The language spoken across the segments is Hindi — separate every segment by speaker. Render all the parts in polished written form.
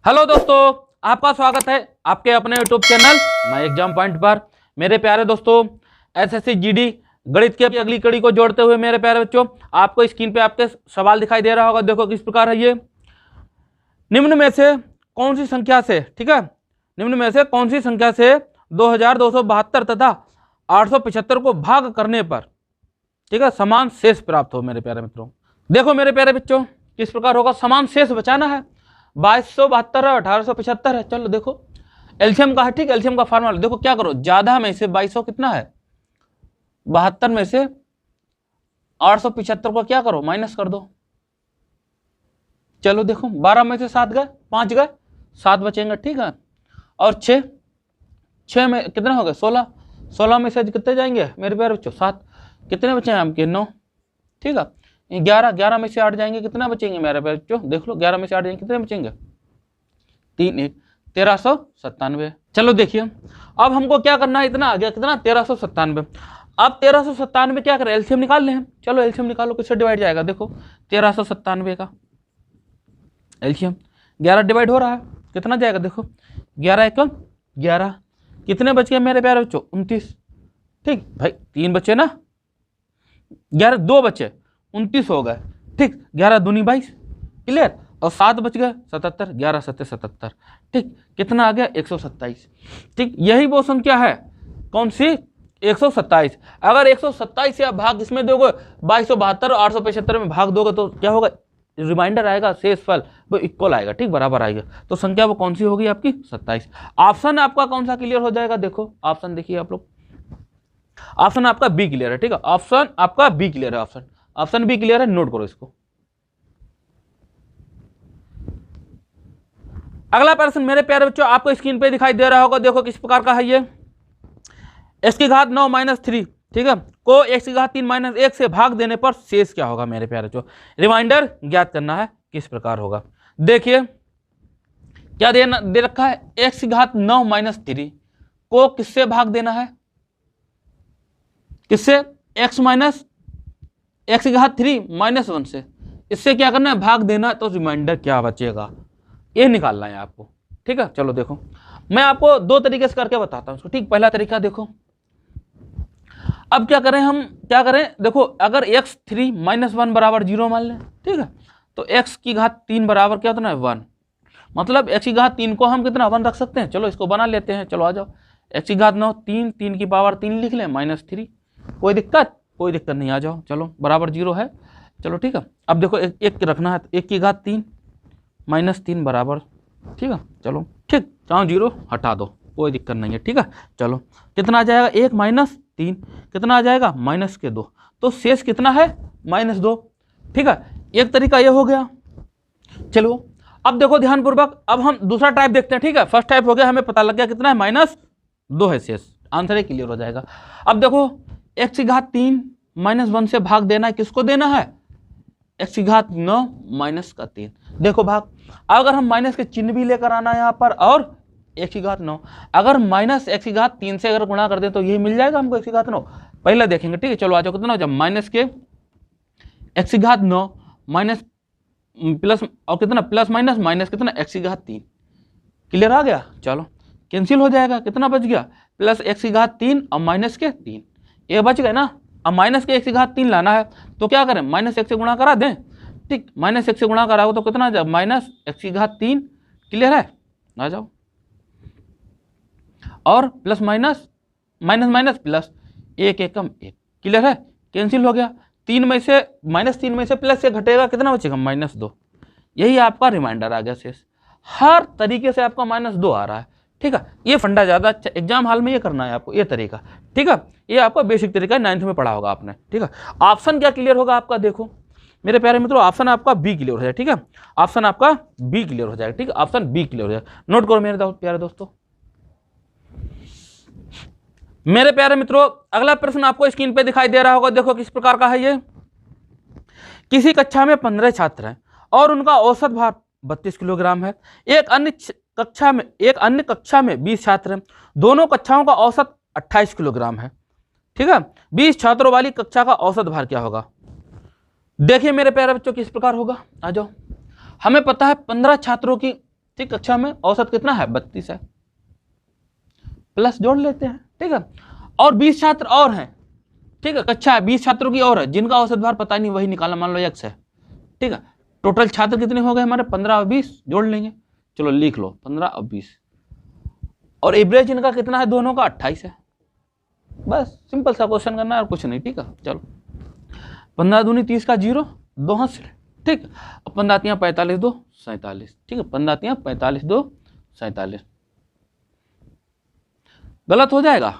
Speaker 1: हेलो दोस्तों, आपका स्वागत है आपके अपने YouTube channel my exam point पर। मेरे प्यारे दोस्तों, एसएससी जीडी गणित की अगली कड़ी को जोड़ते हुए मेरे प्यारे बच्चों, आपको स्क्रीन पे आपके सवाल दिखाई दे रहा होगा। देखो किस प्रकार है ये। निम्न में से कौन सी संख्या से, ठीक है, निम्न में से कौन सी संख्या से 2272 तथा 875 को भाग करने पर, ठीक है, समान शेष प्राप्त हो। मेरे प्यारे मित्रों देखो मेरे प्यारे बच्चों, किस प्रकार होगा। समान शेष बचाना है। 2272 है, 1875 है। चलो देखो एलसीएम का है, ठीक, एलसीएम का फार्मूला देखो क्या करो। ज्यादा में से 2200 कितना है, 72 में से 875 को क्या करो, माइनस कर दो। चलो देखो 12 में से 7 गए, 5 गए, 7 बचेंगे, ठीक है। और 6 में कितने हो गए, 16 में से कितने जाएंगे मेरे प्यारे बच्चों, 7। कितने बचे हैं आपके, 9, ठीक है। 11 में से 8 जाएंगे, कितना बचेंगे मेरे प्यारे बच्चों, देख लो 11 में से 8 जाएंगे, कितने बचेंगे, 3 1 1397। चलो देखिए अब हमको क्या करना है, इतना आ गया, कितना 1397। अब 1397 क्या करें, एलसीएम निकाल लें। चलो एलसीएम निकालो, किससे डिवाइड जाएगा, देखो 1397 का एलसीएम 11 डिवाइड हो रहा है, कितना जाएगा, देखो 11 1 11, कितने बच गए मेरे प्यारे बच्चों, 29, ठीक भाई। 3 बचे ना, 11 2 बचे, 29 हो गए, ठीक। 11 दूनी 22, क्लियर। और 7 बच गए, 77, 11 7 77, ठीक। कितना आ गया, 127, ठीक। यही वो संख्या है, कौन सी, 127। अगर 127 या भाग इसमें दोगे, 2272 और 875 में भाग दोगे तो क्या होगा, रिमाइंडर आएगा, शेष फल वो इक्वल आएगा, ठीक, बराबर आएगा। तो संख्या वो कौन सी होगी आपकी, 27। ऑप्शन आपका कौन सा क्लियर हो जाएगा, देखो ऑप्शन देखिए आप लोग, ऑप्शन आपका बी क्लियर है, ठीक है। ऑप्शन आपका बी क्लियर है, ऑप्शन बी क्लियर है, नोट करो इसको। अगला प्रश्न मेरे प्यारे बच्चों आपको स्क्रीन पे दिखाई दे रहा होगा। देखो किस प्रकार का है ये। x की घात 9 - 3, ठीक है, को x की घात 3 - 1 से भाग देने पर शेष क्या होगा मेरे प्यारे बच्चों। रिमाइंडर ज्ञात करना है, किस प्रकार होगा। देखिए क्या दे रखा है, x की घात 9 - 3 को किससे भाग देना है, किससे, x की घात 3 - 1 से, इससे क्या करना है, भाग देना। तो रिमाइंडर क्या बचेगा, ये निकालना है आपको, ठीक है। चलो देखो मैं आपको 2 तरीके से करके बताता हूं इसको, ठीक। पहला तरीका देखो, अब क्या करें हम, क्या करें, देखो अगर x3 - 1 बराबर 0 मान लें, ठीक है, तो x की घात 3 बराबर क्या होता है, 1। मतलब x की घात 3 को हम कितना 1 रख सकते हैं। चलो इसको बना लेते हैं, चलो आ जाओ। x की घात 9, 3 की पावर 3 लिख लें, -3, कोई दिक्कत नहीं, आ जाओ। चलो बराबर 0 है, चलो ठीक है। अब देखो एक रखना है, 1 की घात 3 - 3 बराबर, ठीक है, चलो ठीक, चाहो 0 हटा दो, कोई दिक्कत नहीं है, ठीक है। चलो कितना आ जाएगा, 1 - 3 कितना आ जाएगा, -2, तो शेष कितना है, -2, ठीक है। एक तरीका ये हो गया। चलो अब देखो ध्यानपूर्वक, अब हम दूसरा टाइप देखते हैं, ठीक है। फर्स्ट टाइप हो गया, हमें पता लग गया कितना है, -2 है शेष, आंसर ही क्लियर हो जाएगा। अब देखो x की घात 3 - 1 से भाग देना है, किसको देना है, x की घात 9 - 3, देखो भाग। अगर हम माइनस के चिन्ह भी लेकर आना है यहाँ पर, और x की घात 9, अगर माइनस x की घात 3 से अगर गुणा कर दें तो यही मिल जाएगा हमको, x की घात 9 पहले देखेंगे, ठीक है। चलो आ जाओ, कितना हो जाए, माइनस के x की घात 9 माइनस प्लस, और कितना प्लस माइनस कितना, x की घात 3, क्लियर आ गया। चलो कैंसिल हो जाएगा, कितना बच गया, प्लस x की घात 3 और माइनस के 3, ये बच गए ना। अब माइनस के x की घात 3 लाना है तो क्या करें, -x से गुणा करा दें, ठीक। -x से गुणा कराओ तो कितना आ जाए, -x की घात 3, क्लियर है, आ जाओ। और प्लस माइनस प्लस, 1 1 कम 1, क्लियर है, कैंसिल हो गया। 3 में से -3 में से प्लस से घटेगा, कितना बचेगा, -2, यही आपका रिमाइंडर आ गया शेष। हर तरीके से आपका -2 आ रहा है, ठीक है। ये फंडा ज्यादा अच्छा एग्जाम हॉल में ये करना है आपको, ये तरीका, ठीक है। ये आपका बेसिक तरीका 9th में पढ़ा होगा आपने, ठीक है। ऑप्शन क्या क्लियर होगा आपका, देखो मेरे प्यारे मित्रों, ऑप्शन आपका बी क्लियर हो जाएगा, ठीक है। ऑप्शन आपका बी क्लियर हो जाएगा, ठीक है, ऑप्शन बी क्लियर हो जाएगा। नोट करो मेरे प्यारे दोस्तों। मेरे प्यारे मित्रों अगला प्रश्न आपको स्क्रीन पे दिखाई दे रहा होगा। देखो किस प्रकार का है ये। किसी कक्षा में 15 छात्र हैं और उनका औसत भार 32 किलोग्राम है। एक अन्य कक्षा में 20 छात्र हैं, दोनों कक्षाओं का औसत 28 किलोग्राम है, ठीक है। 20 छात्रों वाली कक्षा का औसत भार क्या होगा। देखिए मेरे प्यारे बच्चों किस प्रकार होगा, आ जाओ। हमें पता है 15 छात्रों की ठीक, कक्षा में औसत कितना है 32 है, प्लस जोड़ लेते हैं, ठीक है। और 20 छात्र और हैं, ठीक है, कक्षा है 20 छात्रों की और है जिनका औसत भार पता नहीं, वही निकालना, मान लो x है, ठीक है। टोटल छात्र कितने हो गए हमारे 15 और 20, जोड़ लेंगे, चलो लिख लो 15 और 20, और एवरेज इनका कितना है दोनों का 28 है। बस सिंपल सा क्वेश्चन करना है और कुछ नहीं, ठीक है। चलो 15 दूनी 30 का 0, 2 हाथ, ठीक, 15 45 2 47, ठीक है, 15 45 2 47, गलत हो जाएगा,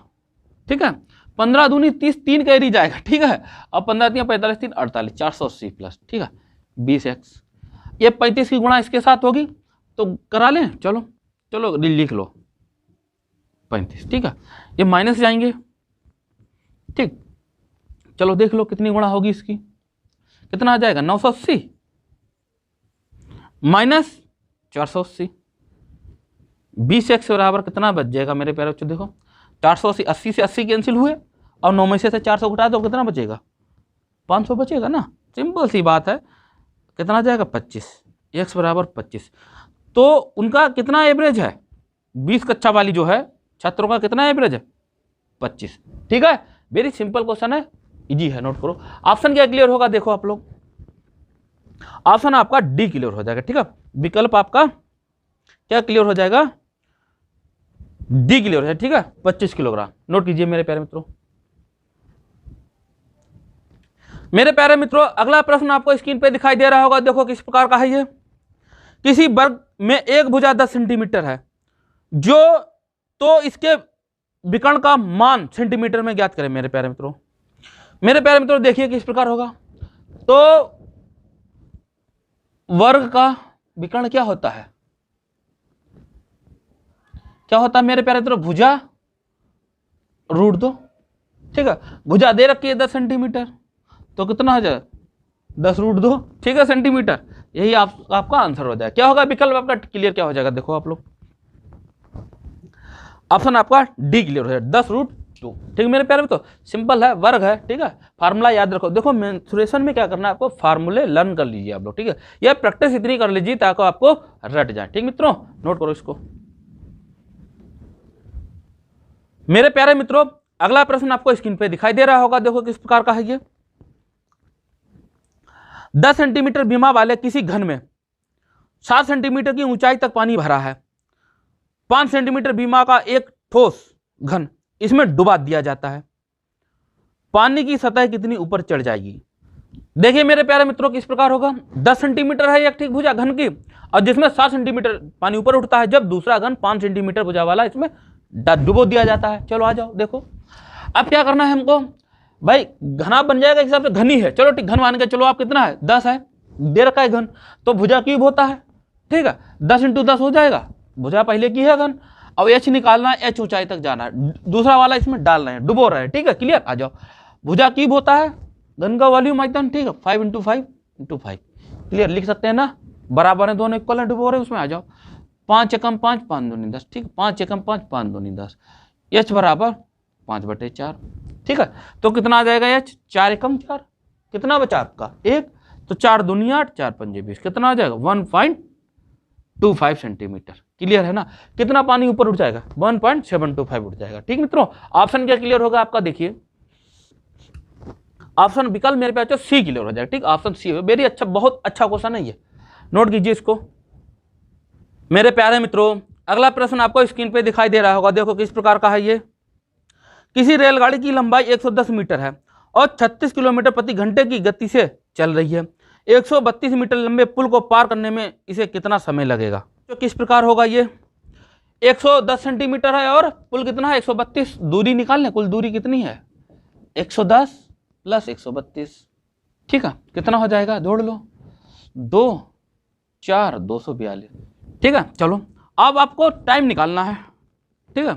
Speaker 1: ठीक है। 15 दूनी 30, 3 कैरी जाएगा, ठीक है। अब 15 45 3 48, 480 प्लस, ठीक है 20x, ये 35 की गुणा इसके साथ होगी तो करा लें, चलो चलो लिख लो 35, ठीक है। ये माइनस जाएंगे, ठीक, चलो देख लो कितनी गुणा होगी इसकी, कितना आ जाएगा 980 माइनस 480, 20x बराबर कितना बच जाएगा मेरे प्यारे बच्चों, देखो 480, 80 से 80 कैंसिल हुए और 9 में से 400 घटा दो, कितना बचेगा 500 बचेगा ना, सिंपल सी बात है, कितना जाएगा 25, x बराबर 25। तो उनका कितना एवरेज है 20 कक्षा वाली जो है छात्रों का कितना एवरेज है 25, ठीक है। वेरी सिंपल क्वेश्चन है, इजी है, नोट करो। ऑप्शन क्या क्लियर होगा, देखो आप लोग, ऑप्शन आपका डी क्लियर हो जाएगा, ठीक है। विकल्प आपका क्या क्लियर हो जाएगा, डी क्लियर है, ठीक है, 25 किलोग्राम। नोट कीजिए मेरे प्यारे मित्रों। मेरे प्यारे मित्रों अगला प्रश्न आपको स्क्रीन पे दिखाई दे रहा होगा, देखो किस प्रकार का है ये। किसी वर्ग में एक भुजा 10 सेंटीमीटर है, जो तो इसके विकर्ण का मान सेंटीमीटर में ज्ञात करें। मेरे प्यारे मित्रों, मेरे प्यारे मित्रों देखिए किस प्रकार होगा। तो वर्ग का विकर्ण क्या होता है, क्या होता है मेरे प्यारे मित्रों, भुजा √2, ठीक है। भुजा दे रखी है 10 सेंटीमीटर, तो कितना हो जाए 10 √2, ठीक है, सेंटीमीटर। यही आपका आंसर हो जाए। क्या होगा विकल्प आपका क्लियर क्या हो जाएगा, देखो आप लोग, ऑप्शन आपका डी क्लियर हो जाए 10 √2, ठीक मेरे प्यारे में। तो सिंपल है, वर्ग है, ठीक है। फार्मूला याद रखो, देखो मेंसुरेशन में क्या करना है आपको, फार्मूले लर्न कर लीजिए आप लोग, ठीक है। यह प्रैक्टिस इतनी कर लीजिए ताकि आपको रट जाए, ठीक मित्रों, नोट करो इसको। मेरे प्यारे मित्रों अगला प्रश्न आपको स्क्रीन पे दिखाई दे रहा होगा, देखो किस प्रकार का है ये। 10 सेंटीमीटर बीमा वाले किसी घन में 7 सेंटीमीटर की ऊंचाई तक पानी भरा है। 5 सेंटीमीटर बीमा का एक ठोस घन इसमें डुबा दिया जाता है, पानी की सतह कितनी ऊपर चढ़ जाएगी। देखिए मेरे प्यारे मित्रों किस प्रकार होगा, 10 सेंटीमीटर है एक ठीक भुजा घन की, और जिसमें 7 सेंटीमीटर पानी ऊपर उठता है, जब दूसरा घन 5 सेंटीमीटर भुजा वाला इसमें डुबो दिया जाता है। चलो आ जाओ देखो, अब क्या करना है हमको, भाई घना बन जाएगा हिसाब से, घनी है, चलो ठीक घन मान के चलो, आप कितना है 10 है, दे रखा है घन, तो भुजा क्यूब होता है, ठीक है, 10 × 10 हो जाएगा, भुजा पहले की है घन, अब एच निकालना है, एच ऊंचाई तक जाना है, दूसरा वाला इसमें डाल रहे हैं, डुबो रहे हैं, ठीक है, क्लियर। आ जाओ, भुजा क्यूब होता है, घन का वॉल्यूम आयतन, ठीक है, 5 × 5 × 5, क्लियर, लिख सकते हैं ना, बराबर है, दोनों इक्वल है, डुबो रहे उसमें। आ जाओ, 5 × 5 5 दूनी 10, ठीक है, 5 × 5 5 दूनी 10, एच बराबर 5/4, ठीक है। तो कितना आ जाएगा एच, 4 × 4, कितना बचा आपका 1, तो 4 दूनी 8 4 × 5 20, कितना आ जाएगा 1.25 सेंटीमीटर, क्लियर है ना। कितना पानी ऊपर उठ जाएगा 1.725 उठ जाएगा, ठीक मित्रों। ऑप्शन क्या क्लियर होगा आपका, देखिए ऑप्शन विकल्प मेरे पे सी क्लियर हो जाएगा, ठीक, ऑप्शन सी है। वेरी अच्छा, बहुत अच्छा क्वेश्चन है ये, नोट कीजिए इसको। मेरे प्यारे मित्रों अगला प्रश्न आपको स्क्रीन पे दिखाई दे रहा होगा, देखो किस प्रकार का है ये। किसी रेलगाड़ी की लंबाई 110 मीटर है और 36 किलोमीटर प्रति घंटे की गति से चल रही है। 132 मीटर लंबे पुल को पार करने में इसे कितना समय लगेगा। तो किस प्रकार होगा ये, 110 सेंटीमीटर है और पुल कितना है 132, दूरी निकाल लें, कुल दूरी कितनी है 110 + 132, ठीक है, कितना हो जाएगा, जोड़ लो, 2 4 242, ठीक है। चलो अब आपको टाइम निकालना है, ठीक है,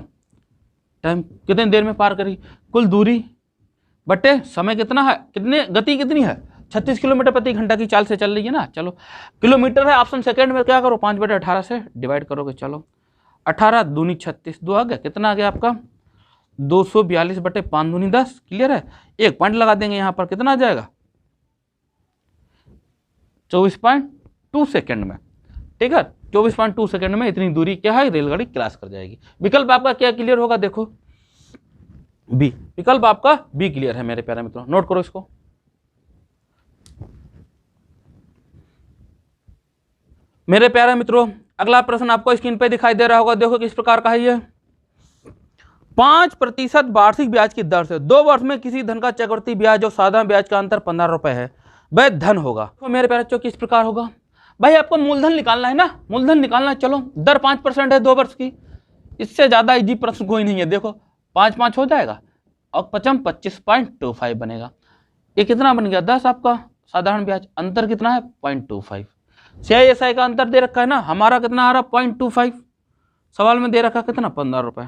Speaker 1: टाइम कितनी देर में पार करी, कुल दूरी बटे समय कितना है, कितने गति कितनी है 36 किलोमीटर प्रति घंटा की चाल से चल रही है ना। चलो किलोमीटर है, ऑप्शन सेकंड में क्या करो 5/18 से डिवाइड करोगे, चलो 18 दूनी 36, 2 आ गया, कितना आ गया आपका 242/5 दूनी 10, क्लियर है। एक पॉइंट लगा देंगे यहाँ पर, कितना आ जाएगा 24.2 सेकेंड में, ठीक है, 24.2 सेकंड में इतनी दूरी क्या है, रेलगाड़ी क्रॉस कर जाएगी। विकल्प आपका क्या क्लियर होगा, देखो बी, विकल्प आपका बी क्लियर है मेरे प्यारे मित्रों, नोट करो इसको। मेरे प्यारे मित्रों अगला प्रश्न आपको स्क्रीन पे दिखाई दे रहा होगा, देखो किस प्रकार का है ये। 5% वार्षिक ब्याज की दर से 2 वर्ष में किसी धन का चक्रवृद्धि ब्याज और साधारण ब्याज का अंतर 15 रुपए है, वह धन होगा। तो मेरे प्यारे बच्चों किस प्रकार होगा, भाई आपको मूलधन निकालना है ना, मूलधन निकालना है। चलो दर 5% है 2 वर्ष की, इससे ज्यादा इजी प्रश्न कोई नहीं है। देखो 5 5 हो जाएगा और 25.25 बनेगा। ये कितना बन गया 10 आपका साधारण ब्याज, अंतर कितना है 0.25। CISI का अंतर दे रखा है ना, हमारा कितना आ रहा 0.25, सवाल में दे रखा कितना 15 रुपए।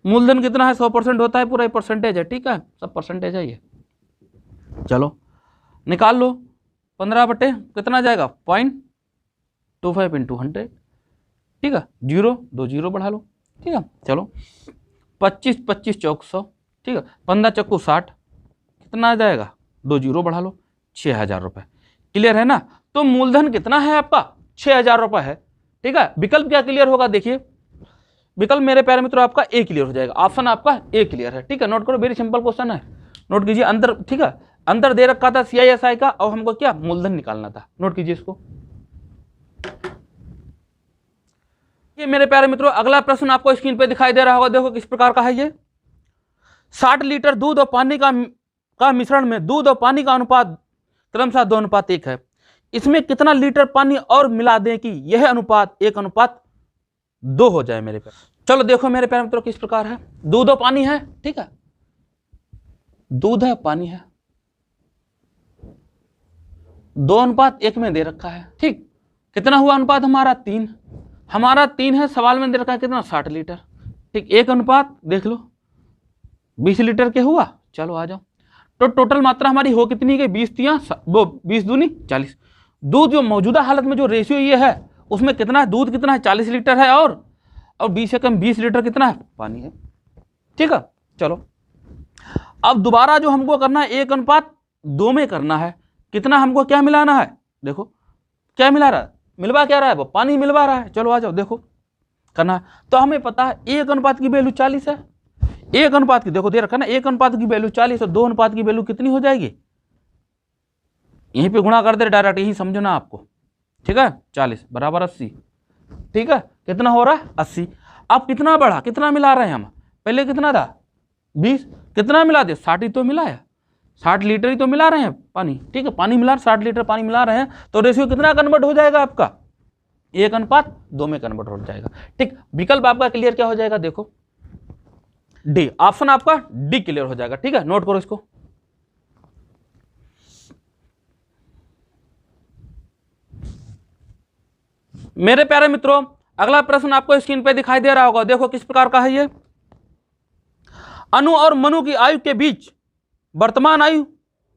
Speaker 1: मूलधन कितना है 100% होता है, पूरा परसेंटेज है, ठीक है सब परसेंटेज है ये। चलो निकाल लो, 15 बटे कितना जाएगा 0.25 इंटू 100, ठीक है 0 2 0 बढ़ा लो, ठीक है। चलो 25 25 चौक 100, ठीक है 15 चक्कू 60, कितना आ जाएगा 2 0 बढ़ा लो, 6000 रुपये। क्लियर है ना, तो मूलधन कितना है आपका 6000 रुपये है, ठीक है। विकल्प क्या क्लियर होगा, देखिए विकल्प मेरे प्यारे मित्रों आपका ए क्लियर हो जाएगा, ऑप्शन आपका ए क्लियर है, ठीक है। नोट करो, वेरी सिंपल क्वेश्चन है, नोट कीजिए। अंतर, ठीक है अंतर दे रखा था CISI का और हमको क्या मूलधन निकालना था, नोट कीजिए इसको। ये मेरे प्यारे मित्रों अगला प्रश्न आपको स्क्रीन पे दिखाई दे रहा होगा, देखो किस प्रकार का है ये। 60 लीटर दूध और पानी का मिश्रण में दूध और पानी का अनुपात क्रमशः 2:1 है, इसमें कितना लीटर पानी और मिला दें कि यह अनुपात 1:2 हो जाए मेरे प्यारे। चलो देखो मेरे प्यारे मित्रों किस प्रकार है, दूध और पानी है, ठीक है दूध है पानी है, 2:1 में दे रखा है, ठीक। कितना हुआ अनुपात हमारा 3, हमारा 3 है, सवाल में दे रखा है कितना 60 लीटर, ठीक। 1 अनुपात देख लो 20 लीटर के हुआ। चलो आ जाओ, तो टोटल मात्रा हमारी हो कितनी गई 20 दूनी 40। दूध जो मौजूदा हालत में जो रेशियो ये है उसमें कितना दूध कितना है 40 लीटर है, और 20 से कम 20 लीटर कितना है पानी है, ठीक है। चलो अब दोबारा जो हमको करना है 1:2 में करना है, कितना हमको क्या मिलाना है, देखो क्या मिला रहा है, मिलवा क्या रहा है वो पानी मिलवा रहा है। चलो आ जाओ देखो करना है, तो हमें पता है 1 की वैल्यू 40 है, 1 की देखो दे रखा ना 1 की वैल्यू 40 और 2 की वैल्यू कितनी हो जाएगी, यहीं पे गुणा कर दे डायरेक्ट, यही समझो ना आपको, ठीक है 40 बराबर 80, ठीक है कितना हो रहा है 80। अब कितना बढ़ा, कितना मिला रहे हैं हम, पहले कितना था 20, कितना मिला दे 60 ही तो मिला है, 60 लीटर ही तो मिला रहे हैं पानी, ठीक है पानी मिला 60 लीटर पानी मिला रहे हैं, तो रेशियो कितना कन्वर्ट हो जाएगा आपका 1:2 में कन्वर्ट हो जाएगा, ठीक। विकल्प आपका क्लियर क्या हो जाएगा, देखो डी, ऑप्शन आपका डी क्लियर हो जाएगा, ठीक है। नोट करो इसको। मेरे प्यारे मित्रों अगला प्रश्न आपको स्क्रीन पे दिखाई दे रहा होगा, देखो किस प्रकार का है ये। अनु और मनु की आयु के बीच वर्तमान आयु,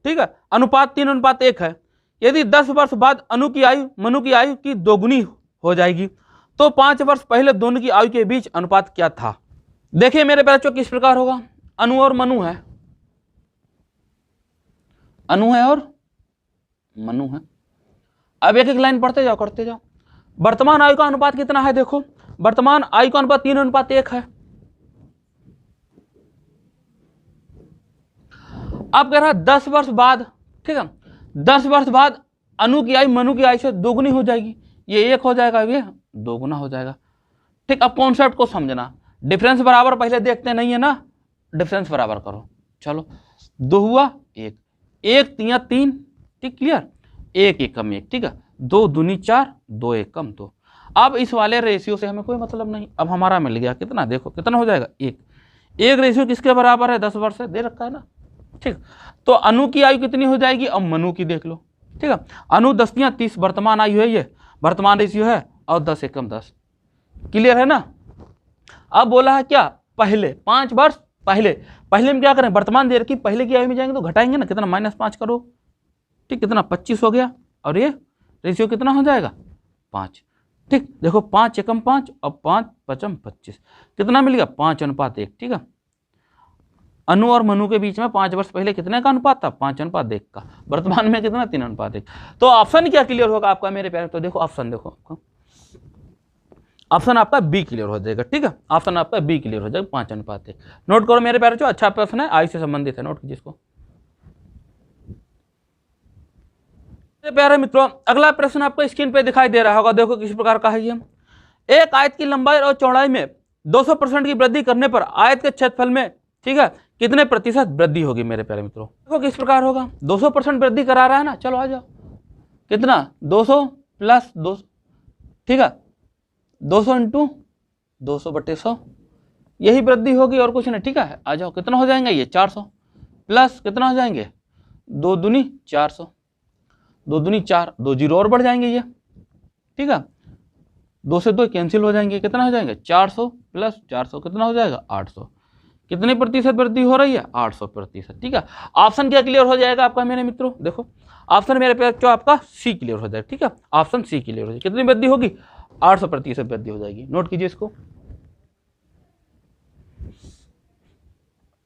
Speaker 1: ठीक है अनुपात 3:1 है, यदि 10 वर्ष बाद अनु की आयु मनु की आयु की दोगुनी हो जाएगी तो 5 वर्ष पहले दोनों की आयु के बीच अनुपात क्या था। देखिए मेरे बच्चों किस प्रकार होगा, अनु और मनु है, अनु है और मनु है। अब एक एक लाइन पढ़ते जाओ करते जाओ। वर्तमान आयु का अनुपात कितना है, देखो वर्तमान आयु का अनुपात 3:1 है। अब कह रहा है 10 वर्ष बाद, ठीक है 10 वर्ष बाद अनु की आयु मनु की आयु से दोगुनी हो जाएगी, ये 1 हो जाएगा, ये 2 गुना हो जाएगा, ठीक। अब कॉन्सेप्ट को समझना, डिफरेंस बराबर पहले देखते नहीं है ना, डिफरेंस बराबर करो। चलो 2 हुआ 1, 1 3 3, ठीक क्लियर, 1 1 कम 1, ठीक है 2 दूनी 4, 2 1 कम 2। अब इस वाले रेशियो से हमें कोई मतलब नहीं, अब हमारा मिल गया कितना, देखो कितना हो जाएगा 1, 1 रेशियो किसके बराबर है 10 वर्ष है, दे रखा है ना, ठीक। तो अनु की आयु कितनी हो जाएगी, अब मनु की देख लो, ठीक है अनु 10 या 30 वर्तमान आयु है, ये वर्तमान रेशियो है, और 10 एकम 10, क्लियर है ना। अब बोला है क्या पहले 5 वर्ष पहले, पहले में क्या करें वर्तमान दे रखी, पहले की आयु में जाएंगे तो घटाएंगे ना, कितना -5 करो, ठीक कितना 25 हो गया, और ये रेशियो कितना हो जाएगा 5, ठीक। देखो 5 एकम 5 और 5 पचम 25, कितना मिल गया 5:1, ठीक है। अनु और मनु के बीच में 5 वर्ष पहले कितने का अनुपात था 5:1 का, वर्तमान में कितना 3:1। तो ऑप्शन क्या क्लियर होगा आपका मेरे प्यारे, तो देखो ऑप्शन देखो आपको ऑप्शन आपका बी क्लियर हो जाएगा। ठीक है, ऑप्शन आपका बी क्लियर हो जाएगा, 5:1। नोट करो मेरे प्यारे, जो अच्छा प्रश्न है, आयु से संबंधित है, नोट कीजिए इसको। प्यारे मित्रों, अगला प्रश्न आपको स्क्रीन पे दिखाई दे रहा होगा, देखो किस प्रकार का है ये। एक आयत की लंबाई और चौड़ाई में 200% की वृद्धि करने पर आयत के क्षेत्रफल में, ठीक है, कितने प्रतिशत वृद्धि होगी मेरे प्यारे मित्रों? देखो किस प्रकार होगा, 200% वृद्धि करा रहा है ना, चलो आ जाओ, कितना 200 प्लस 200, ठीक है, 200 इंटू 200/100, यही वृद्धि होगी और कुछ नहीं। ठीक है, आ जाओ, कितना हो जाएंगे ये 400 प्लस कितना हो जाएंगे 2 दूनी 400, 2 दूनी 4, 2 जीरो और बढ़ जाएंगे ये। ठीक है, 2 से 2 कैंसिल हो जाएंगे, कितना हो जाएंगे 400 प्लस 400 कितना हो जाएगा 800। कितने प्रतिशत वृद्धि हो रही है 800%। ठीक है, ऑप्शन क्या क्लियर हो जाएगा आपका मेरे मित्रों? देखो ऑप्शन मेरे पे जो आपका सी क्लियर हो जाएगा। ठीक है, ऑप्शन सी क्लियर हो जाएगी। कितनी वृद्धि होगी 800% वृद्धि हो जाएगी। नोट कीजिए इसको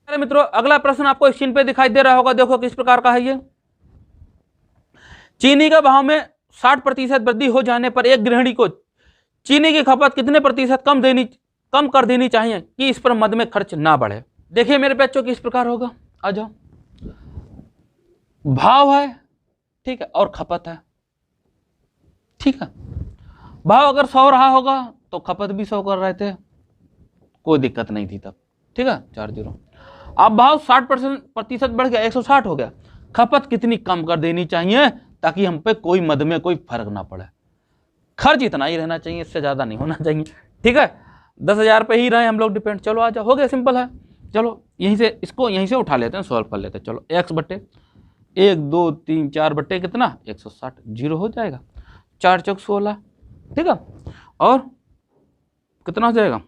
Speaker 1: मेरे मित्रों। अगला प्रश्न आपको स्क्रीन पे दिखाई दे रहा होगा, देखो किस प्रकार का है ये। चीनी के भाव में 60% वृद्धि हो जाने पर एक गृहिणी को चीनी की खपत कितने प्रतिशत कम कर देनी चाहिए कि इस पर मद में खर्च ना बढ़े? देखिए मेरे बच्चों किस प्रकार होगा, आ जाओ, भाव है, ठीक है, और खपत है। ठीक है, भाव अगर 100 रहा होगा तो खपत भी 100 कर रहे थे, कोई दिक्कत नहीं थी तब। ठीक है, 4 जीरो। अब भाव 60% बढ़ गया, 160 हो गया, खपत कितनी कम कर देनी चाहिए ताकि हम पे कोई मद में कोई फर्क ना पड़े? खर्च इतना ही रहना चाहिए, इससे ज्यादा नहीं होना चाहिए। ठीक है, 10,000 पे ही रहे हम लोग डिपेंड। चलो आ जाओ, हो गया, सिंपल है। चलो यहीं से इसको यहीं से उठा लेते हैं, सॉल्व कर लेते हैं। चलो x बटे 1 2 3 4 बटे कितना 160, जीरो हो जाएगा, 4 चौक 16। ठीक है, और कितना हो जाएगा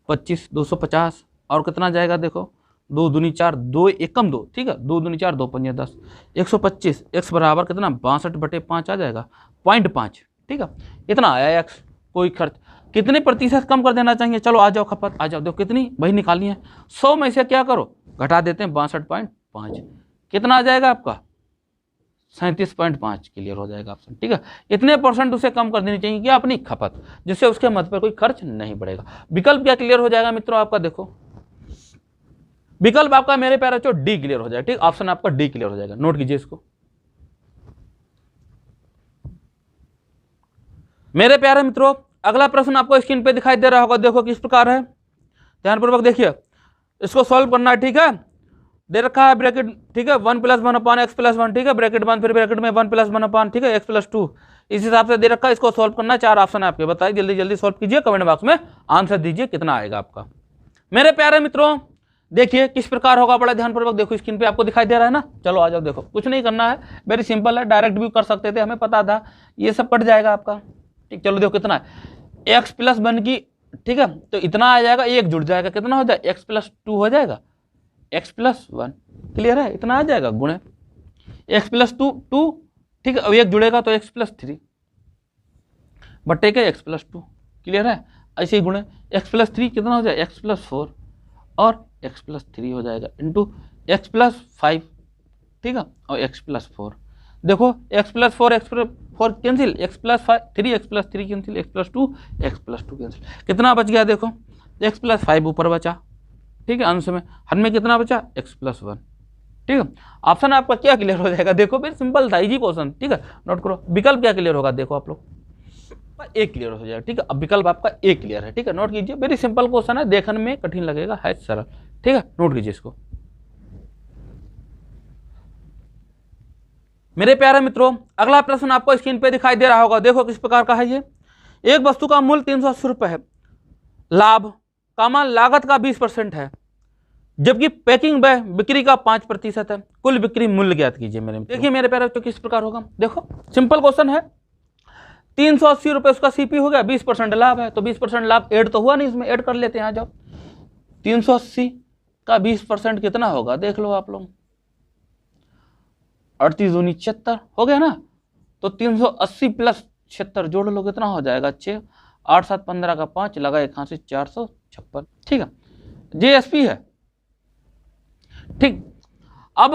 Speaker 1: 25, 250, और कितना जाएगा देखो 2 दूनी 4, 2 एकम 2। ठीक है, 2 दूनी 4, 2 पंजे 10, 125। x बराबर कितना 62/5 आ जाएगा, 0.5। ठीक है, इतना आया x। कोई खर्च कितने प्रतिशत कम कर देना चाहिए? चलो आ जाओ, खपत आ जाओ, देखो कितनी वही निकालनी है। 100 में से क्या करो घटा देते हैं, 62.5, कितना आ जाएगा आपका 37.5 क्लियर हो जाएगा ऑप्शन। ठीक है, इतने % उसे कम कर देनी चाहिए कि अपनी खपत, जिससे उसके मत पर कोई खर्च नहीं बढ़ेगा। विकल्प क्या क्लियर हो जाएगा मित्रों आपका? देखो विकल्प आपका मेरे प्यारे बच्चों डी क्लियर हो जाएगा। ठीक, ऑप्शन आपका डी क्लियर हो जाएगा। नोट कीजिए इसको मेरे प्यारे मित्रों। अगला प्रश्न आपको स्क्रीन पे दिखाई दे रहा होगा, देखो किस प्रकार है, ध्यानपूर्वक देखिए, इसको सॉल्व करना है। ठीक है, दे रखा है ब्रैकेट, ठीक है, 1 + 1 x + 1, ठीक है, ब्रैकेट बंद, फिर ब्रैकेट में 1 + 1, ठीक है, x + 2, इस हिसाब से दे रखा है। इसको सॉल्व करना है, 4 ऑप्शन है आपके, बताइए जल्दी जल्दी सॉल्व कीजिए, कमेंट बॉक्स में आंसर दीजिए कितना आएगा आपका। मेरे प्यारे मित्रों देखिए किस प्रकार होगा, बड़ा ध्यानपूर्वक देखो, स्क्रीन पे आपको दिखाई दे रहा है ना। चलो आ जाओ, देखो कुछ नहीं करना है, वेरी सिंपल है, डायरेक्ट भी कर सकते थे, हमें पता था ये सब कट जाएगा आपका। ठीक, चलो देखो कितना है x + 1 की, ठीक है, तो इतना आ जाएगा, एक जुड़ जाएगा, कितना हो जाएगा x + 2 हो जाएगा, x + 1 क्लियर है, इतना आ जाएगा गुणे x + 2 2, ठीक है, अब एक जुड़ेगा तो x + 3 बट्टे के x + 2 क्लियर है, ऐसे ही गुणे x + 3 कितना हो जाएगा x + 4 और x + 3 हो जाएगा इंटू x + 5, ठीक है, और x + 4। देखो x + 4 x + 4 cancel, x + 5 3 x + 3 cancel, x + 2 x + 2 cancel, कितना बच गया देखो x + 5 ऊपर बचा, ठीक है, अंश में हर में कितना बचा x + 1। ठीक है, ऑप्शन आपका क्या क्लियर हो जाएगा? देखो फिर सिंपल था, इजी क्वेश्चन। ठीक है, नोट करो, विकल्प क्या क्लियर होगा? देखो आप लोग ए क्लियर हो जाएगा। ठीक है, अब विकल्प आपका ए क्लियर है। ठीक है, नोट कीजिए, वेरी सिंपल क्वेश्चन है, देखने में कठिन लगेगा, है सरल। ठीक है, नोट कीजिए इसको मेरे प्यारे मित्रों। अगला प्रश्न आपको स्क्रीन पे दिखाई दे रहा होगा, देखो किस प्रकार का है ये। एक वस्तु का मूल्य 380 रुपए है, लाभ कामा लागत का 20% है, जबकि पैकिंग व्यय बिक्री का 5% है, कुल बिक्री मूल्य ज्ञात कीजिए। मेरे देखिए मेरे प्यारे बच्चों किस प्रकार होगा, देखो सिंपल क्वेश्चन है। 380 रुपए उसका सीपी हो गया, 20% लाभ है, तो 20% लाभ ऐड तो हुआ नहीं, इसमें ऐड कर लेते हैं। आ जाओ, 380 का 20% कितना होगा देख लो आप लोग, 38 दूनी 76 हो गया ना, तो 380 + 76 जोड़ लो, कितना हो जाएगा 6, 8 7 15 का 5 लगा 1 से 456। ठीक है, जीएसपी है। ठीक, अब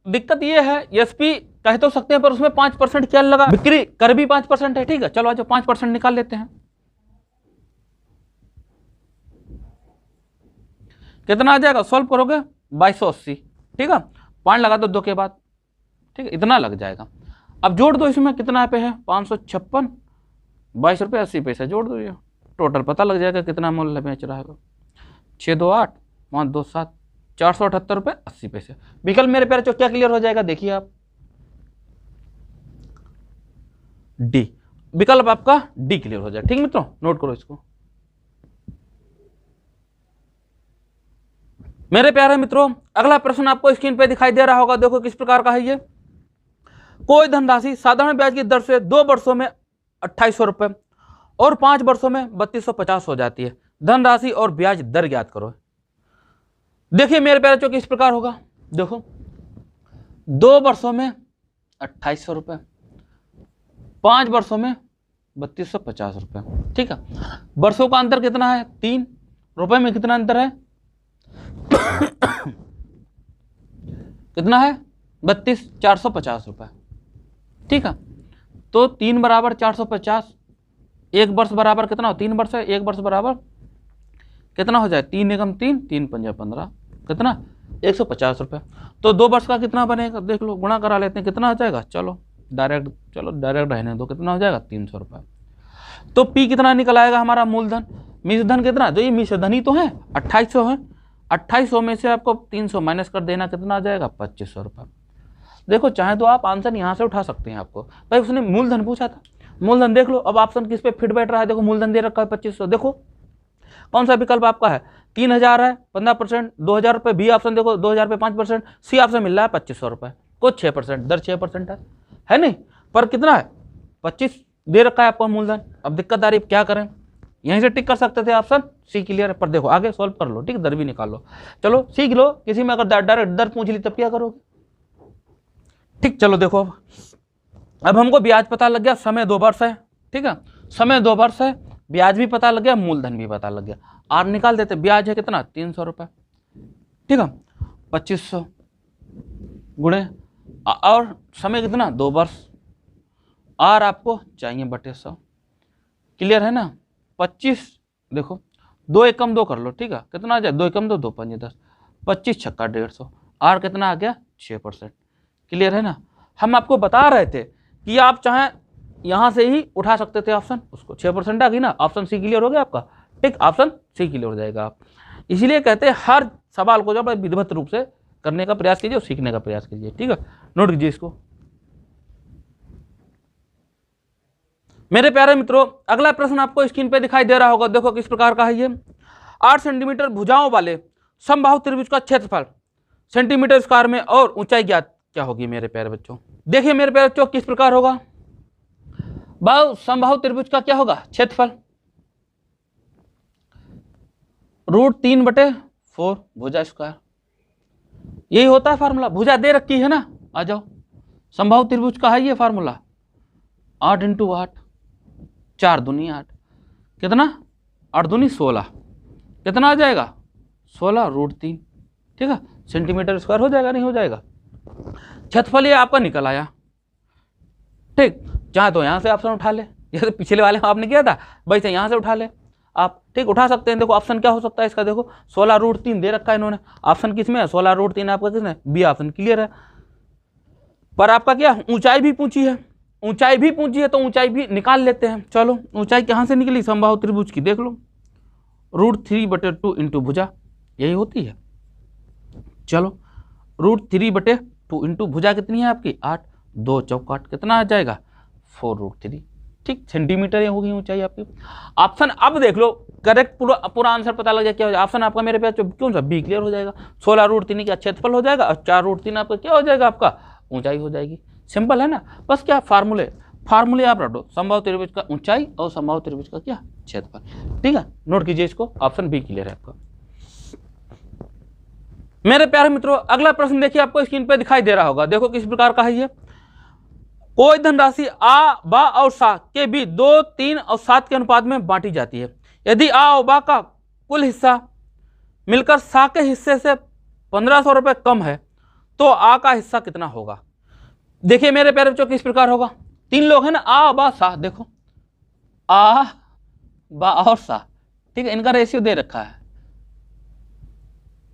Speaker 1: दिक्कत ये है, एसपी कह तो सकते हैं पर उसमें 5% क्या लगा, बिक्री कर भी 5% है। ठीक है, चलो आज 5% निकाल लेते हैं। कितना आ जाएगा, सॉल्व करोगे 2280, ठीक है, पॉइंट लगा दो 2 के बाद, ठीक है, इतना लग जाएगा। अब जोड़ दो इसमें कितना पे है 556, 22 रुपये 80 पैसे जोड़ दो, ये टोटल पता लग जाएगा कितना मूल्य बेच रहा है। 628 527 478 रुपये 80 पैसे। विकल्प मेरे प्यारे क्या क्लियर हो जाएगा, देखिए आप डी, विकल्प आपका डी क्लियर हो जाए। ठीक मित्रों, नोट करो इसको। मेरे प्यारे मित्रों, अगला प्रश्न आपको स्क्रीन पे दिखाई दे रहा होगा, देखो किस प्रकार का है ये। कोई धनराशि साधारण ब्याज की दर से 2 वर्षों में 2800 रुपए और 5 वर्षों में 3250 हो जाती है। धनराशि और ब्याज दर ज्ञात करो। देखिए मेरे प्यारे बच्चों किस प्रकार होगा, देखो 2 वर्षों में 2800 रुपए, 5 वर्षों में 3250 रुपए, ठीक है। वर्षों का अंतर कितना है 3, रुपए में कितना अंतर है कितना है 32,450 रुपए, ठीक है। तो 3 बराबर 450, 1 वर्ष बराबर कितना हो 3 वर्ष है, 1 वर्ष बराबर कितना हो जाए 3 एकम 3, 3 पंजा 15, कितना 150 रुपए। तो 2 वर्ष का कितना बनेगा देख लो, गुणा करा लेते हैं, कितना आ जाएगा, चलो डायरेक्ट रहने दो, कितना हो जाएगा 300 रुपए। तो पी कितना निकल आएगा हमारा मूलधन, मिश्रधन कितना, जो ये मिश्रधन ही तो है 2800 है, 2800 में से आपको 300 माइनस कर देना, कितना आ जाएगा 2500 रुपये। देखो चाहे तो आप आंसर यहाँ से उठा सकते हैं, आपको भाई उसने मूलधन पूछा था, मूलधन देख लो। अब ऑप्शन किस पे फिट बैठ रहा है, देखो मूलधन दे रखा है 2500, देखो कौन सा विकल्प आपका है 3000 है 15%, 2000 रुपये, बी ऑप्शन देखो 2000 पे 5%, सी ऑप्शन मिल रहा है 2500 रुपये को 6%, दर 6% है नहीं, पर कितना है 25 दे रखा है आपका मूलधन। अब दिक्कत आ रही क्या करें, यहीं से टिक कर सकते थे, ऑप्शन सी क्लियर है, पर देखो आगे सॉल्व कर लो, ठीक, दर भी निकाल लो, चलो सीख लो। किसी में अगर डायरेक्ट दर पूछ ली तब क्या करोगे, ठीक। चलो देखो अब हमको ब्याज पता लग गया, समय 2 वर्ष है, ठीक है, समय 2 वर्ष है, ब्याज भी पता लग गया, मूलधन भी पता लग गया। आर निकाल देते, ब्याज है कितना 300 रुपये, ठीक है, 2500 गुणे और समय कितना 2 वर्ष, आर आपको चाहिए बटे 100, क्लियर है ना। 25 देखो 2 एकम 2 कर लो, ठीक है, कितना आ जाए 2 एकम 2, 2 पंजे 10, 25 छक्का 150, आर कितना आ गया 6%, क्लियर है ना। हम आपको बता रहे थे कि आप चाहे यहाँ से ही उठा सकते थे ऑप्शन, उसको 6% आ गई ना, ऑप्शन सी क्लियर हो गया आपका, ठीक, ऑप्शन सी क्लियर हो जाएगा आप। इसीलिए कहते हैं हर सवाल को जब विधिवत रूप से करने का प्रयास कीजिए और सीखने का प्रयास कीजिए, ठीक है, नोट कीजिए इसको। मेरे प्यारे मित्रों, अगला प्रश्न आपको स्क्रीन पे दिखाई दे रहा होगा, देखो किस प्रकार का है ये। 8 सेंटीमीटर भुजाओं वाले समबाहु त्रिभुज का क्षेत्रफल सेंटीमीटर स्क्वायर में और ऊंचाई ज्ञात क्या होगी मेरे प्यारे बच्चों। देखिए मेरे प्यारे बच्चों किस प्रकार होगा, समबाहु त्रिभुज का क्या होगा क्षेत्रफल √3/4 भुजा स्क्वायर, यही होता है फार्मूला। भुजा दे रखी है ना, आ जाओ, समबाहु त्रिभुज का है ये फार्मूला, 8 × 8, 4 दूनी 8, कितना 8 दूनी 16, कितना आ जाएगा 16 √3, ठीक है, सेंटीमीटर स्क्वायर हो जाएगा, नहीं हो जाएगा। क्षेत्रफल ये आपका निकल आया, ठीक। चाहे तो यहाँ से ऑप्शन उठा ले, जैसे पिछले वाले में आपने किया था वैसे यहाँ से उठा ले आप, ठीक, उठा सकते हैं। देखो ऑप्शन क्या हो सकता है इसका, देखो 16 √3 दे रखा है इन्होंने, ऑप्शन किस में है 16 √3 आपका किसने, बी ऑप्शन क्लियर है। पर आपका क्या ऊंचाई भी पूछी है, ऊंचाई भी पूछी है तो ऊंचाई भी निकाल लेते हैं। चलो ऊंचाई कहाँ से निकली समबाहु त्रिभुज की, देख लो √3/2 इंटू भुजा, यही होती है। चलो √3/2 इंटू भुजा कितनी है आपकी 8, 2 चौका 8, कितना आ जाएगा 4√3, ठीक, सेंटीमीटर ये होगी ऊंचाई आपकी। ऑप्शन अब देख लो करेक्ट, पूरा आंसर पता लग जाए क्या हो जाए। ऑप्शन आपका मेरे पास क्यों सा बी क्लियर हो जाएगा, 16 √3 का क्षेत्रफल हो जाएगा और 4 √3 आपका क्या हो जाएगा आपका ऊंचाई हो जाएगी। सिंपल है ना, बस क्या फार्मूले आप रटो, समबाहु त्रिभुज का ऊंचाई और समबाहु त्रिभुज का क्या क्षेत्रफल, ठीक है, नोट कीजिए इसको, ऑप्शन बी क्लियर है आपका। मेरे प्यारे मित्रों अगला प्रश्न देखिए आपको स्क्रीन पे दिखाई दे रहा होगा, देखो किस प्रकार का है ये। कोई धनराशि आ, बा और सा के बीच 2, 3 और 7 के अनुपात में बांटी जाती है। यदि आ और बा का कुल हिस्सा मिलकर सा के हिस्से से 1500 रुपये कम है तो आ का हिस्सा कितना होगा। देखिए मेरे प्यारे बच्चों किस प्रकार होगा, 3 लोग हैं ना, आ बा सा, देखो आ बा और सा, ठीक है, इनका रेशियो दे रखा है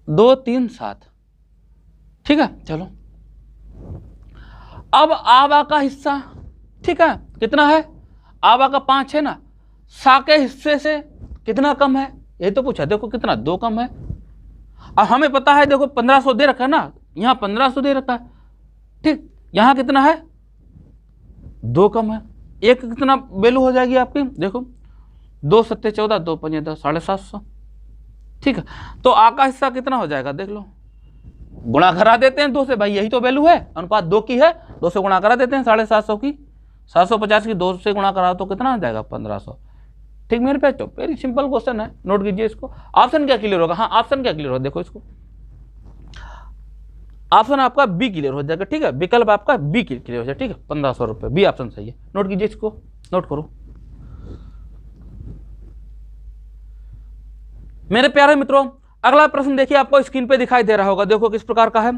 Speaker 1: 2 3 7, ठीक है। चलो अब आबा का हिस्सा, ठीक है, कितना है? आबा का 5 है ना, सा के हिस्से से कितना कम है, यही तो पूछा। देखो कितना, 2 कम है। अब हमें पता है, देखो 1500 दे रखा है ना, यहाँ 1500 दे रखा है, ठीक। यहाँ कितना है? 2 कम है। एक कितना वैल्यू हो जाएगी आपकी? देखो 2 7 14, 2 5 10, 750, ठीक है। तो आ का हिस्सा कितना हो जाएगा? देख लो, गुणा करा देते हैं 2 से, भाई यही तो वैल्यू है, अनुपात 2 की है, 2 से गुणा करा देते हैं 750 की, 750 की 2 से गुणा करा तो कितना आ जाएगा? 1500, ठीक मेरे पे। तो वेरी सिंपल क्वेश्चन है, नोट कीजिए इसको। ऑप्शन क्या क्लियर होगा? हाँ, ऑप्शन क्या क्लियर होगा? देखो इसको, ऑप्शन आपका बी क्लियर हो जाएगा, ठीक है। विकल्प आपका बी क्लियर हो जाएगा, ठीक है। 1500 रुपये, बी ऑप्शन सही है। नोट कीजिए इसको, नोट करो मेरे प्यारे मित्रों। अगला प्रश्न देखिए, आपको स्क्रीन पे दिखाई दे रहा होगा, देखो किस प्रकार का है।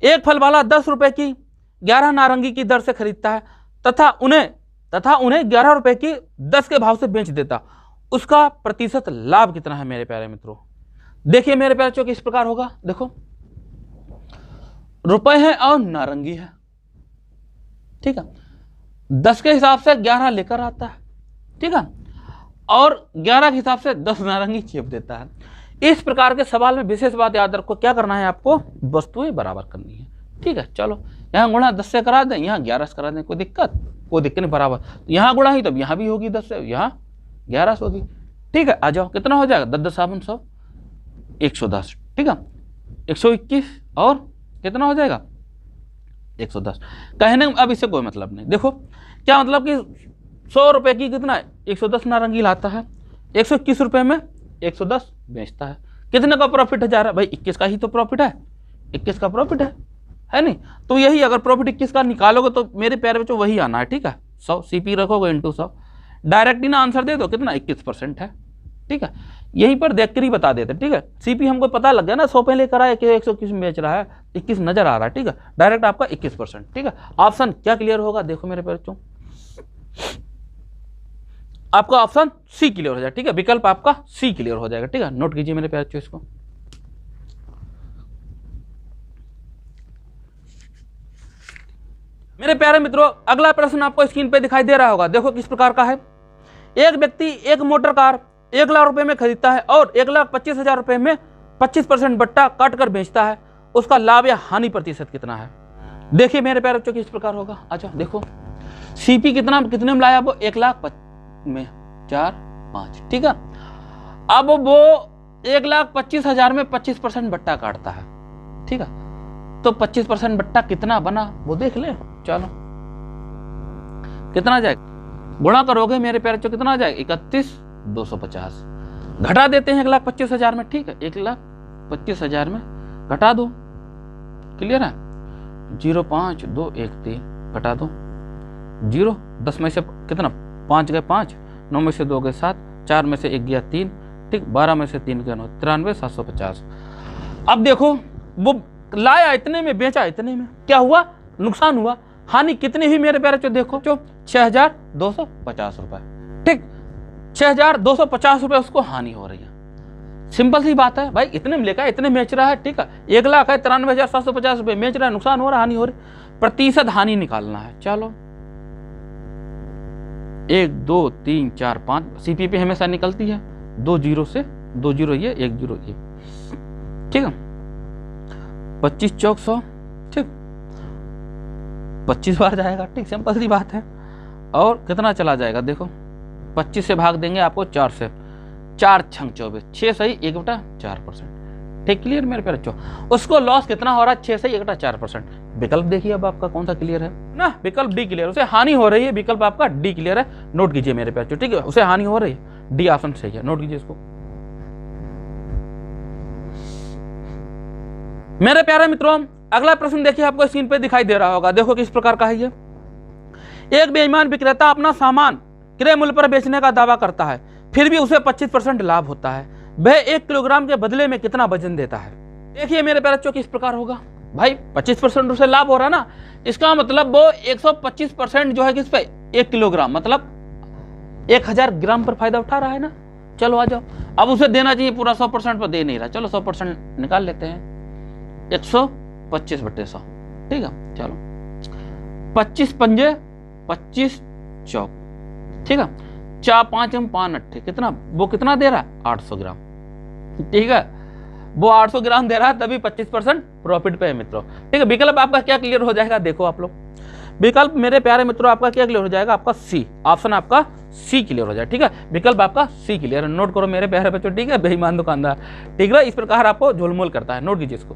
Speaker 1: एक फल वाला 10 रुपए की 11 नारंगी की दर से खरीदता है तथा उन्हें 11 रुपए की 10 के भाव से बेच देता, उसका प्रतिशत लाभ कितना है मेरे प्यारे मित्रों? देखिए मेरे प्यारे बच्चों, किस प्रकार होगा? देखो रुपए है और नारंगी है, ठीक है। 10 के हिसाब से 11 लेकर आता है, ठीक है, और 11 के हिसाब से 10 नारंगी चेप देता है। इस प्रकार के सवाल में विशेष बात याद रखो, क्या करना है आपको? वस्तुएं बराबर करनी है, ठीक है। चलो यहाँ गुणा 10 से करा दें, यहाँ 11 से करा दें, कोई दिक्कत नहीं, बराबर। यहाँ गुणा ही तब यहाँ भी होगी 10 से, यहाँ 11 से होगी, ठीक है। आ जाओ, कितना हो जाएगा? 10 10 100, 110, ठीक है। 121 और कितना हो जाएगा? 110। कहने में अब इससे कोई मतलब नहीं। देखो क्या मतलब कि 100 रुपए की कितना 110 नारंगी लाता है, 121 रुपए में 110 बेचता है, कितने का प्रॉफिट जा रहा है? भाई 21 का ही तो प्रॉफिट है, 21 का प्रॉफिट है नहीं? तो यही अगर प्रॉफिट 21 का निकालोगे तो मेरे प्यारे बच्चों वही आना है, ठीक है। 100 सीपी रखोगे इंटू 100, डायरेक्ट ही ना आंसर दे दो, कितना 21% है, ठीक है। यहीं पर देख कर ही बता देते, ठीक है। सीपी हमको पता लग गया ना, 100 पे लेकर आए कि 121 में बेच रहा है, 21 नजर आ रहा है, ठीक है। डायरेक्ट आपका 21%, ठीक है। ऑप्शन क्या क्लियर होगा? देखो मेरे प्यारे बच्चों, आपका ऑप्शन सी क्लियर हो जाएगा, ठीक है। विकल्प आपका सी क्लियर हो जाएगा, ठीक है। नोट कीजिए मेरे प्यारे बच्चों इसको। मेरे प्यारे मित्रों, अगला प्रश्न आपको स्क्रीन पे दिखाई दे रहा होगा, देखो किस प्रकार का है। एक व्यक्ति एक मोटर कार 1 लाख रुपए में खरीदता है और 1,25,000 रुपए में 25% बट्टा काट कर बेचता है, उसका लाभ या हानि प्रतिशत कितना है? देखिए मेरे प्यारे बच्चों, किस प्रकार होगा। अच्छा देखो, सीपी कितने में लाया? वो 1 लाख में 4 5, ठीक है। अब वो 1,25,000 में 25% बट्टा काटता है, ठीक है। तो 25% बट्टा कितना बना वो देख ले। चलो कितना जाएगा? गुणा करोगे मेरे प्यारे बच्चों, कितना आ जाएगा? 31,250। घटा देते हैं 1,25,000 में, ठीक है। 1,25,000 में घटा दो, क्लियर है। 0 5 2 1 3 घटा दो, 0 10 में से कितना? 5 गए 5, 9 में से 2 गए 7, 4 में से 1 गया 3, ठीक। 12 में से 3 गया 9, 93,750। अब देखो वो लाया इतने में, बेचा इतने में, क्या हुआ? नुकसान हुआ। हानि कितनी हुई मेरे प्यारे? देखो 6,250 रुपए, ठीक। 6,250 रुपए उसको हानि हो रही है। सिंपल सी बात है भाई, इतने में लेकर इतने बेच रहा है, ठीक है। 1 लाख है, 93,750 रुपए बेच रहा है, नुकसान हो रहा है, हानि हो रही, प्रतिशत हानि निकालना है। चलो 1 2 3 4 5 सीपी पे हमेशा निकलती है 2 0 से, 2 0 ये 1 0 ये, ठीक है। 25 चौक 100, ठीक, 25 बार जाएगा, ठीक। सिंपल सी बात है। और कितना चला जाएगा? देखो 25 से भाग देंगे आपको 4 से, 4 छंग 24, 6 सही 1/4%, ठीक। क्लियर मेरे प्यारे बच्चों? उसको लॉस कितना हो रहा है? 6 सही 1/4%। विकल्प देखिए अब आपका कौन सा क्लियर है ना? विकल्प डी क्लियर, उसे हानि हो रही है, विकल्प आपका डी क्लियर है। नोट कीजिए मेरे प्यारे बच्चों, ठीक है। उसे हानि हो रही है, डी ऑप्शन सही है। नोट कीजिए इसको मेरे प्यारे मित्रों। अगला प्रश्न देखिए, आपको स्क्रीन पे दिखाई दे रहा होगा, देखो किस प्रकार का है ये। एक बेईमान विक्रेता अपना सामान क्रय मूल्य पर बेचने का दावा करता है, फिर भी उसे 25% लाभ होता है। वह 1 किलोग्राम के बदले में कितना वजन देता है? देखिए मेरे प्यारे बच्चों, किस प्रकार होगा भाई। 25% उसे लाभ हो रहा ना, इसका मतलब वो 125% जो है किस पे? 1 किलोग्राम, मतलब 1000 ग्राम पर फायदा उठा रहा है ना। चलो आ जाओ। अब उसे देना चाहिए पूरा 100% पर दे नहीं रहा, चलो 100% निकाल लेते हैं। 125/100, ठीक है। चलो 25 पंजे 25 चौक, ठीक है। 4 5 5 8 कितना, वो कितना दे रहा है 800 ग्राम, ठीक है। वो 800 ग्राम दे रहा है तभी 25% प्रॉफिट पे है मित्रों, ठीक है। विकल्प आपका क्या क्लियर हो जाएगा, देखो आप लोग विकल्प मेरे प्यारे मित्रों आपका क्या क्लियर हो जाएगा, आपका सी ऑप्शन, आपका सी क्लियर हो जाए, ठीक है। विकल्प आपका सी क्लियर है, नोट करो मेरे प्यारे बच्चों, ठीक है। बेईमान दुकानदार, ठीक है, इस प्रकार आपको झोलमोल करता है, नोट कीजिए इसको।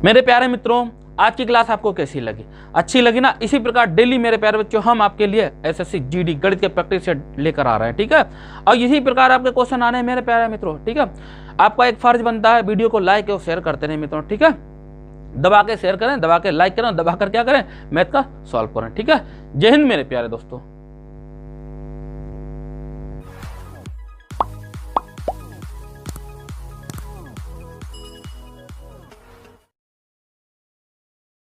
Speaker 1: मेरे प्यारे मित्रों आज की क्लास आपको कैसी लगी, अच्छी लगी ना। इसी प्रकार डेली मेरे प्यारे बच्चों हम आपके लिए एसएससी जीडी गणित के प्रैक्टिस सेट लेकर आ रहे हैं, ठीक है। और इसी प्रकार आपके क्वेश्चन आने हैं मेरे प्यारे मित्रों, ठीक है। आपका एक फर्ज बनता है वीडियो को लाइक और शेयर करते रहे मित्रों, ठीक है। दबा के शेयर करें, दबा के लाइक करें, दबा कर क्या करें, मैथ का सॉल्व करें, ठीक है। जय हिंद मेरे प्यारे दोस्तों।